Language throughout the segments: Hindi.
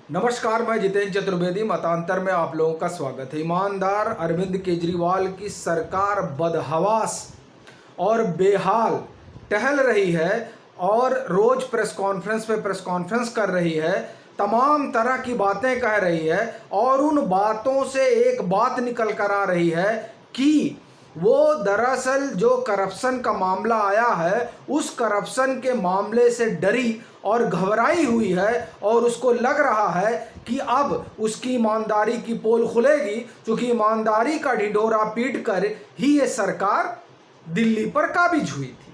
नमस्कार, मैं जितेंद्र चतुर्वेदी। मतांतर में आप लोगों का स्वागत है। ईमानदार अरविंद केजरीवाल की सरकार बदहवास और बेहाल टहल रही है और रोज प्रेस कॉन्फ्रेंस कर रही है, तमाम तरह की बातें कह रही है और उन बातों से एक बात निकल कर आ रही है कि वो दरअसल जो करप्शन का मामला आया है उस करप्शन के मामले से डरी और घबराई हुई है और उसको लग रहा है कि अब उसकी ईमानदारी की पोल खुलेगी, क्योंकि ईमानदारी का ढिंढोरा पीट कर ही ये सरकार दिल्ली पर काबिज हुई थी।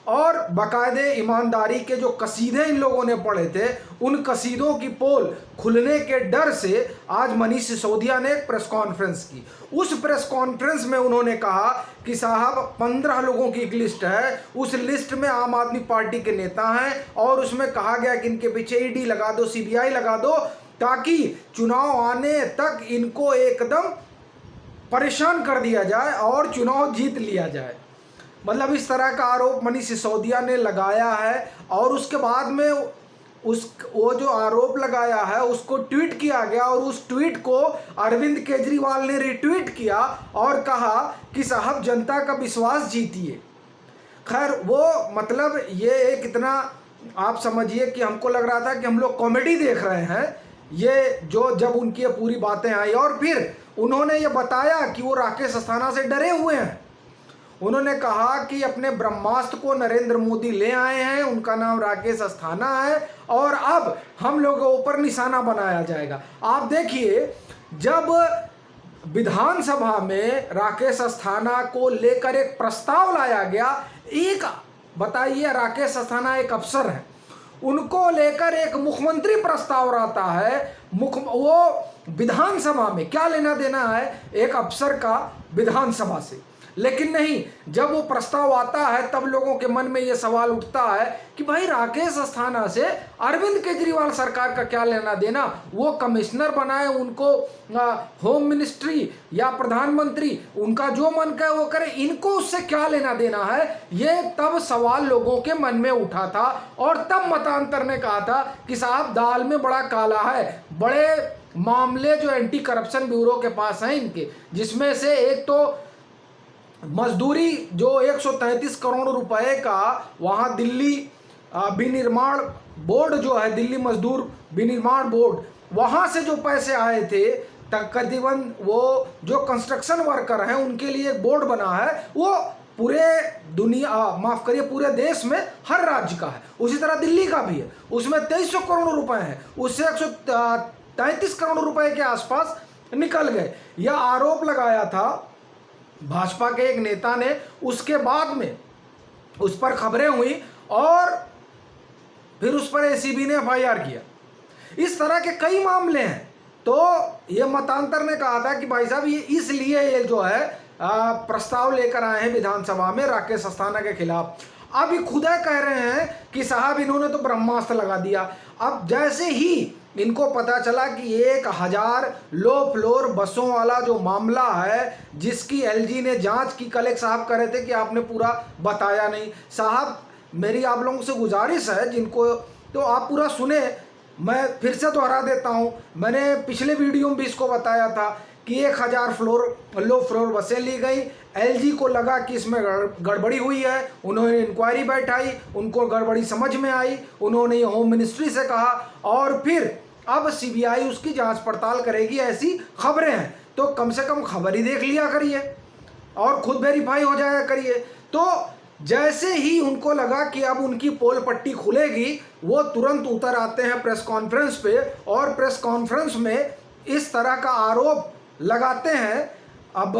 और बाकायदे ईमानदारी के जो कसीदे इन लोगों ने पढ़े थे, उन कसीदों की पोल खुलने के डर से आज मनीष सिसोदिया ने एक प्रेस कॉन्फ्रेंस की। उस प्रेस कॉन्फ्रेंस में उन्होंने कहा कि साहब 15 लोगों की एक लिस्ट है, उस लिस्ट में आम आदमी पार्टी के नेता हैं और उसमें कहा गया कि इनके पीछे ईडी लगा दो, सीबीआई लगा दो, ताकि चुनाव आने तक इनको एकदम परेशान कर दिया जाए और चुनाव जीत लिया जाए। मतलब इस तरह का आरोप मनीष सिसोदिया ने लगाया है और उसके बाद में वो जो आरोप लगाया है उसको ट्वीट किया गया और उस ट्वीट को अरविंद केजरीवाल ने रिट्वीट किया और कहा कि साहब जनता का विश्वास जीतिए। खैर वो मतलब ये एक इतना आप समझिए कि हमको लग रहा था कि हम लोग कॉमेडी देख रहे हैं, ये जो जब उनकी ये पूरी बातें आई और फिर उन्होंने ये बताया कि वो राकेश अस्थाना से डरे हुए हैं। उन्होंने कहा कि अपने ब्रह्मास्त्र को नरेंद्र मोदी ले आए हैं, उनका नाम राकेश अस्थाना है और अब हम लोगों के ऊपर निशाना बनाया जाएगा। आप देखिए, जब विधानसभा में राकेश अस्थाना को लेकर एक प्रस्ताव लाया गया, एक बताइए राकेश अस्थाना एक अफसर है, उनको लेकर एक मुख्यमंत्री प्रस्ताव आता है, वो विधानसभा में क्या लेना देना है एक अफसर का विधानसभा से। लेकिन नहीं, जब वो प्रस्ताव आता है तब लोगों के मन में ये सवाल उठता है कि भाई राकेश अस्थाना से अरविंद केजरीवाल सरकार का क्या लेना देना। वो कमिश्नर बनाए, उनको होम मिनिस्ट्री या प्रधानमंत्री, उनका जो मन करे वो करे, इनको उससे क्या लेना देना है। ये तब सवाल लोगों के मन में उठा था और तब मतांतर ने कहा था कि साहब दाल में बड़ा काला है। बड़े मामले जो एंटी करप्शन ब्यूरो के पास हैं इनके, जिसमें से एक तो मजदूरी जो 133 करोड़ रुपए का वहाँ दिल्ली विनिर्माण बोर्ड जो है, दिल्ली मजदूर विनिर्माण बोर्ड, वहाँ से जो पैसे आए थे तकरीबन, वो जो कंस्ट्रक्शन वर्कर हैं उनके लिए एक बोर्ड बना है, वो पूरे दुनिया माफ़ करिए पूरे देश में हर राज्य का है, उसी तरह दिल्ली का भी है। उसमें 2300 करोड़ रुपए हैं, उससे 133 करोड़ रुपए के आसपास निकल गए। यह आरोप लगाया था भाजपा के एक नेता ने, उसके बाद में उस पर खबरें हुई और फिर उस पर एसीबी ने एफआईआर किया। इस तरह के कई मामले हैं। तो ये मतांतर ने कहा था कि भाई साहब ये इसलिए ये जो है प्रस्ताव लेकर आए हैं विधानसभा में राकेश अस्थाना के खिलाफ। अब ये खुद कह रहे हैं कि साहब इन्होंने तो ब्रह्मास्त्र लगा दिया। अब जैसे ही इनको पता चला कि 1000 लो फ्लोर बसों वाला जो मामला है, जिसकी एलजी ने जांच की, कल एक साहब कह रहे थे कि आपने पूरा बताया नहीं। साहब मेरी आप लोगों से गुजारिश है, जिनको तो आप पूरा सुने, मैं फिर से दोहरा देता हूं। मैंने पिछले वीडियो में भी इसको बताया था कि 1000 लो फ्लोर बसें ली गई। एलजी को लगा कि इसमें गड़बड़ी हुई है, उन्होंने इंक्वायरी बैठाई, उनको गड़बड़ी समझ में आई, उन्होंने ये होम मिनिस्ट्री से कहा और फिर अब सीबीआई उसकी जांच पड़ताल करेगी, ऐसी खबरें हैं। तो कम से कम खबर ही देख लिया करिए और खुद वेरीफाई हो जाया करिए। तो जैसे ही उनको लगा कि अब उनकी पोल पट्टी खुलेगी, वो तुरंत उतर आते हैं प्रेस कॉन्फ्रेंस पे और प्रेस कॉन्फ्रेंस में इस तरह का आरोप लगाते हैं। अब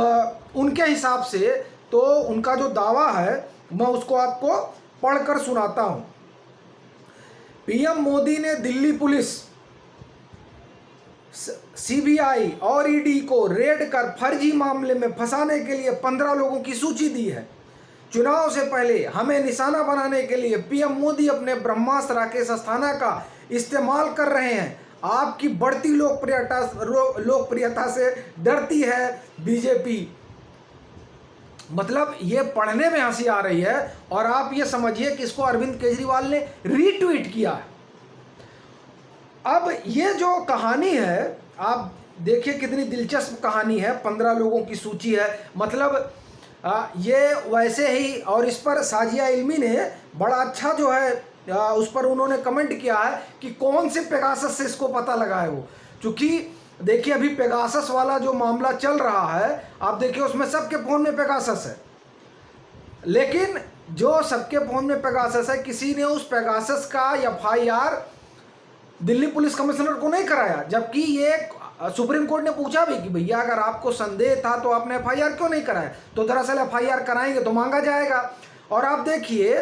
उनके हिसाब से तो उनका जो दावा है मैं उसको आपको पढ़कर सुनाता हूं। पीएम मोदी ने दिल्ली पुलिस, सीबीआई और ईडी को रेड कर फर्जी मामले में फंसाने के लिए 15 लोगों की सूची दी है। चुनाव से पहले हमें निशाना बनाने के लिए पीएम मोदी अपने ब्रह्मास्त्र राकेश अस्थाना का इस्तेमाल कर रहे हैं। आपकी बढ़ती लोकप्रियता से डरती है बीजेपी। मतलब ये पढ़ने में हंसी आ रही है और आप ये समझिए कि इसको अरविंद केजरीवाल ने रीट्वीट किया है। अब ये जो कहानी है, आप देखिए कितनी दिलचस्प कहानी है। 15 लोगों की सूची है, मतलब ये वैसे ही, और इस पर साजिया इल्मी ने बड़ा अच्छा जो है उस पर उन्होंने कमेंट किया है कि कौन से पेगासस से इसको पता लगा है वो। क्योंकि देखिए अभी पेगासस वाला जो मामला चल रहा है, आप देखिए उसमें सबके फ़ोन में पेगासस है, लेकिन जो सबके फ़ोन में पेगासस है, किसी ने उस पेगासस का FIR दिल्ली पुलिस कमिश्नर को नहीं कराया। जबकि ये सुप्रीम कोर्ट ने पूछा भी कि भैया अगर आपको संदेह था तो आपने FIR क्यों नहीं कराया, तो दरअसल FIR कराएंगे तो मांगा जाएगा। और आप देखिए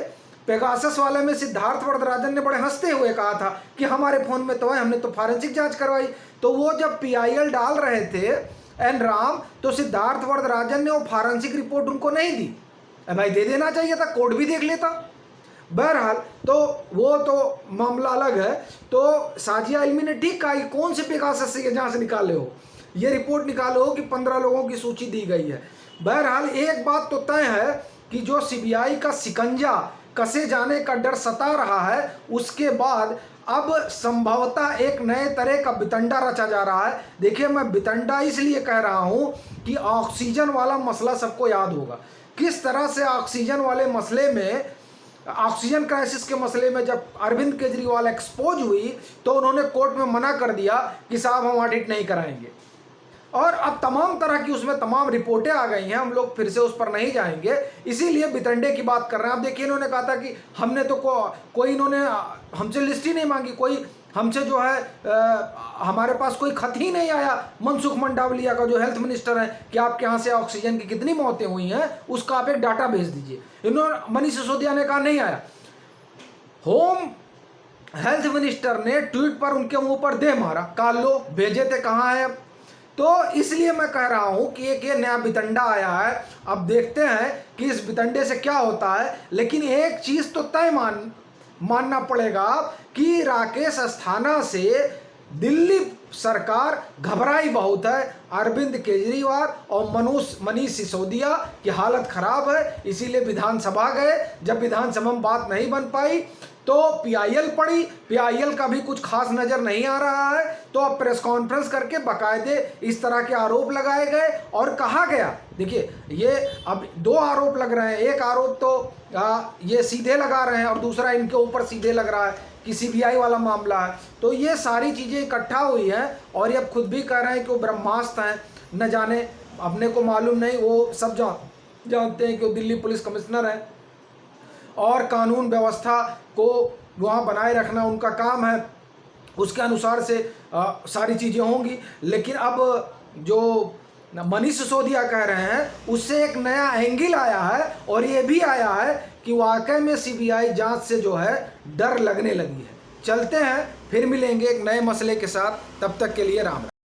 पेगासस वाले में सिद्धार्थ वरदराजन ने बड़े हंसते हुए कहा था कि हमारे फ़ोन में तो है, हमने तो फॉरेंसिक जांच करवाई। तो वो जब PIL डाल रहे थे एन राम, तो सिद्धार्थ वरदराजन ने वो फॉरेंसिक रिपोर्ट उनको नहीं दी। भाई दे देना चाहिए था, कोर्ट भी देख लेता। बहरहाल तो वो तो मामला अलग है। तो साजिया इल्मी ने ठीक कहा कि कौन से पेगासस से ये जांच निकाले हो, ये रिपोर्ट निकालो कि 15 लोगों की सूची दी गई है। बहरहाल एक बात तो तय है कि जो CBI का शिकंजा कसे जाने का डर सता रहा है, उसके बाद अब संभवतः एक नए तरह का बितंडा रचा जा रहा है। देखिए मैं बितंडा इसलिए कह रहा हूँ कि ऑक्सीजन वाला मसला सबको याद होगा, किस तरह से ऑक्सीजन वाले मसले में, ऑक्सीजन क्राइसिस के मसले में जब अरविंद केजरीवाल एक्सपोज हुई तो उन्होंने कोर्ट में मना कर दिया कि साहब हम ऑडिट नहीं कराएंगे। और अब तमाम तरह की उसमें तमाम रिपोर्टें आ गई हैं, हम लोग फिर से उस पर नहीं जाएंगे, इसीलिए बितंडे की बात कर रहे हैं। अब देखिए इन्होंने कहा था कि हमने तो कोई इन्होंने हमसे लिस्ट ही नहीं मांगी, कोई हमसे जो है हमारे पास कोई खत ही नहीं आया मनसुख मंडाविया का जो हेल्थ मिनिस्टर है कि आपके यहाँ से ऑक्सीजन की कितनी मौतें हुई हैं उसका आप एक डाटा भेज दीजिए। इन्होंने मनीष सिसोदिया ने कहा नहीं आया। होम हेल्थ मिनिस्टर ने ट्वीट पर उनके मुंह पर दे मारा, काल लो भेजे थे कहाँ है। तो इसलिए मैं कह रहा हूं कि एक ये नया बितंडा आया है, अब देखते हैं कि इस बितंडे से क्या होता है। लेकिन एक चीज तो तय मानना पड़ेगा कि राकेश अस्थाना से दिल्ली सरकार घबराई बहुत है। अरविंद केजरीवाल और मनीष सिसोदिया की हालत खराब है, इसीलिए विधानसभा गए। जब विधानसभा में बात नहीं बन पाई तो PIL पड़ी, PIL का भी कुछ खास नज़र नहीं आ रहा है। तो अब प्रेस कॉन्फ्रेंस करके बाकायदे इस तरह के आरोप लगाए गए और कहा गया, देखिए ये अब 2 आरोप लग रहे हैं। एक आरोप तो ये सीधे लगा रहे हैं और दूसरा इनके ऊपर सीधे लग रहा है कि CBI वाला मामला है। तो ये सारी चीज़ें इकट्ठा हुई हैं और ये अब खुद भी कह रहे हैं कि वो ब्रह्मास्त्र हैं, न जाने अपने को मालूम नहीं, वो सब जानते हैं कि वो दिल्ली पुलिस कमिश्नर हैं और कानून व्यवस्था को वहाँ बनाए रखना उनका काम है, उसके अनुसार से सारी चीज़ें होंगी। लेकिन अब जो मनीष सिसोदिया कह रहे हैं उससे एक नया एंगल आया है और ये भी आया है कि वाकई में CBI जांच से जो है डर लगने लगी है। चलते हैं, फिर मिलेंगे एक नए मसले के साथ, तब तक के लिए राम राम।